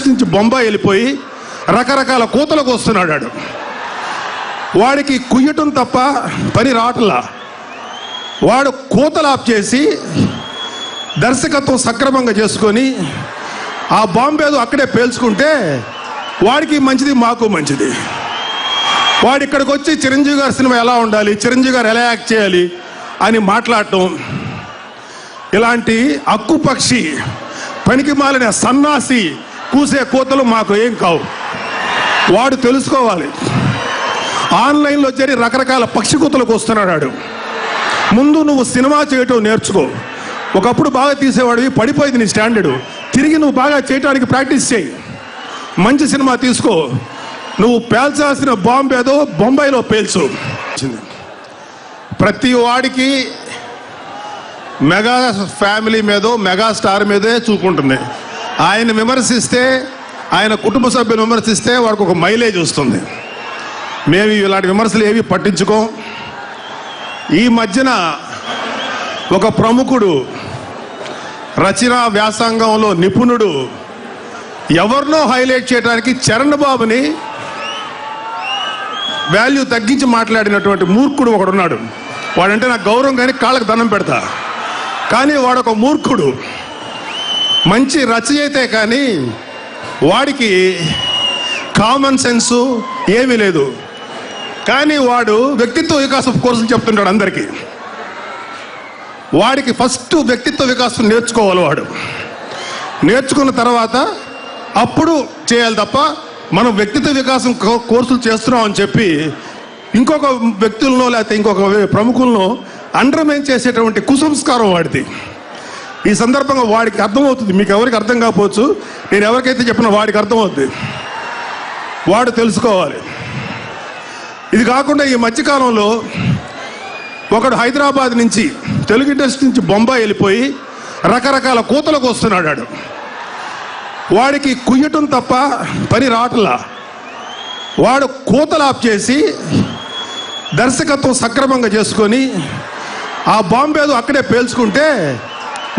నుంచి బొంబాయి వెళ్ళిపోయి రకరకాల కూతలకు వస్తున్నాడు. వాడికి కుయ్యటం తప్ప పని రావట్లా. వాడు కూతలు ఆఫ్ చేసి దర్శకత్వం సక్రమంగా చేసుకొని ఆ బాంబేదో అక్కడే పేల్చుకుంటే వాడికి మంచిది, మాకు మంచిది. వాడు ఇక్కడికి వచ్చి చిరంజీవి గారి సినిమా ఎలా ఉండాలి, చిరంజీవి గారు ఎలా యాక్ట్ చేయాలి అని మాట్లాడటం, ఇలాంటి అక్కుపక్షి పనికి మాలిన సన్నాసి కూసే కూతలు మాకు ఏం కావు. వాడు తెలుసుకోవాలి, ఆన్లైన్లో చేరి రకరకాల పక్షి కూతలకు వస్తున్నాడు. ముందు నువ్వు సినిమా చేయటం నేర్చుకో. ఒకప్పుడు బాగా తీసేవాడివి, పడిపోయింది నీ స్టాండర్డు. తిరిగి నువ్వు బాగా చేయటానికి ప్రాక్టీస్ చేయి. మంచి సినిమా తీసుకో. నువ్వు పేల్చాల్సిన బాంబు ఏదో బొంబాయిలో పేల్చు. ప్రతి వాడికి మెగా ఫ్యామిలీ మీదో మెగా స్టార్ మీదే చూపుంటుంది. ఆయన విమర్శిస్తే, ఆయన కుటుంబ సభ్యులు విమర్శిస్తే వాడికి ఒక మైలేజ్ వస్తుంది. మేము ఇలాంటి విమర్శలు ఏవి పట్టించుకోం. ఈ మధ్యన ఒక ప్రముఖుడు, రచనా వ్యాసంగంలో నిపుణుడు, ఎవరినో హైలైట్ చేయడానికి చరణ్ బాబుని వాల్యూ తగ్గించి మాట్లాడినటువంటి మూర్ఖుడు ఒకడున్నాడు. వాడంటే నాకు గౌరవం కానీ కాళ్ళకు దండం పెడతా. కానీ వాడొక మూర్ఖుడు, మంచి రచయితే కానీ వాడికి కామన్ సెన్సు ఏమీ లేదు. కానీ వాడు వ్యక్తిత్వ వికాసం కోర్సులు చెప్తుంటాడు అందరికీ. వాడికి ఫస్ట్ వ్యక్తిత్వ వికాసం నేర్చుకోవాలి. వాడు నేర్చుకున్న తర్వాత అప్పుడు చేయాలి తప్ప మనం వ్యక్తిత్వ వికాసం కోర్సులు చేస్తున్నాం అని చెప్పి ఇంకొక వ్యక్తులను లేకపోతే ఇంకొక ప్రముఖులను అండర్మైన్ చేసేటువంటి కుసంస్కారం వాడిది. ఈ సందర్భంగా వాడికి అర్థమవుతుంది. మీకు ఎవరికి అర్థం కాకపోవచ్చు, నేను ఎవరికైతే చెప్పినా వాడికి అర్థమవుతుంది. వాడు తెలుసుకోవాలి. ఇది కాకుండా ఈ మధ్యకాలంలో ఒకడు హైదరాబాద్ నుంచి, తెలుగు ఇండస్ట్రీ నుంచి బొంబాయి వెళ్ళిపోయి రకరకాల కూతలకు వస్తున్నాడు. వాడికి కుయ్యటం తప్ప పని రావట్లా. వాడు కూతలు ఆఫ్ చేసి దర్శకత్వం సక్రమంగా చేసుకొని ఆ బాంబేదో అక్కడే పేల్చుకుంటే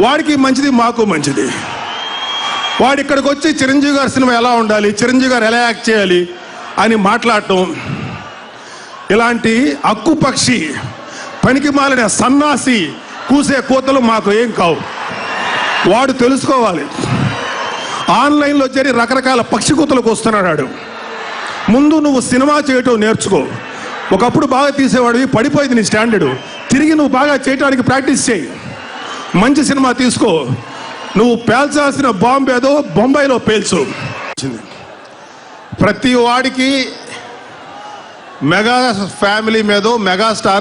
వాడికి మంచిది, మాకు మంచిది. వాడు ఇక్కడికి వచ్చి చిరంజీవి గారి సినిమా ఎలా ఉండాలి, చిరంజీవి గారు ఎలా యాక్ట్ చేయాలి అని మాట్లాడటం, ఇలాంటి అక్కుపక్షి పనికి మాలిన సన్నాసి కూసే కూతలు మాకు ఏం కావు. వాడు తెలుసుకోవాలి, ఆన్లైన్లో చేరి రకరకాల పక్షి కూతలకు వస్తున్నాడు. ముందు నువ్వు సినిమా చేయటం నేర్చుకో. ఒకప్పుడు బాగా తీసేవాడివి, పడిపోయింది నీ స్టాండర్డు. తిరిగి నువ్వు బాగా చేయటానికి ప్రాక్టీస్ చేయి. మంచి సినిమా తీసుకో. నువ్వు పేల్చాల్సిన బాంబు ఏదో బొంబాయిలో పేల్చు. ప్రతి వాడికి మెగా ఫ్యామిలీ మీదో మెగా స్టార్